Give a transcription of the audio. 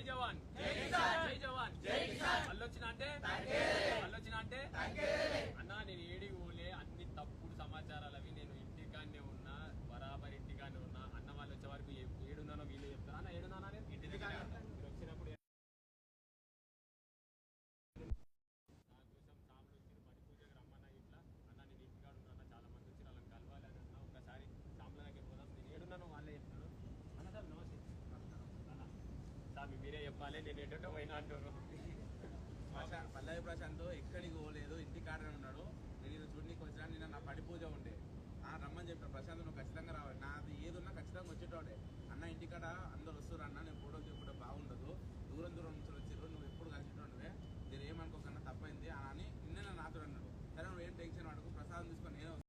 జవాన్ జై జవాన్ మళ్ళొచ్చిన అంటే అన్న నేను ఏడికి పోలే అన్ని తప్పుడు సమాచారాలు అవి నేను ఇంటికాన్నే ఉన్నా బరాబర్ ఇంటికాన్నే ఉన్నా అన్న వాళ్ళు వచ్చే వరకు ఏడున్నానో వీళ్ళు చెప్తారా అన్న ఏడున్నానా నేను ఇంటి దగ్గర మీరు వచ్చినప్పుడు మీరే చెప్పాలి నేను ఎటో పోయినా అంటారు పల్లవి ప్రశాంత్ ఎక్కడికి పోలేదు ఇంటికాడనే ఉన్నాడు. నేను చూడనీకి వచ్చినా నిన్న నా పడి పూజ ఉండే రమ్మని చెప్పిన ప్రశాంత్ నువ్వు ఖచ్చితంగా రావాలి నాది ఏది ఉన్నా ఖచ్చితంగా వచ్చేటోడే అన్న ఇంటికాడ అందరు వస్తారు అన్న నేను ఫోటోలు తీసుకుంటే బాగుండదు దూరం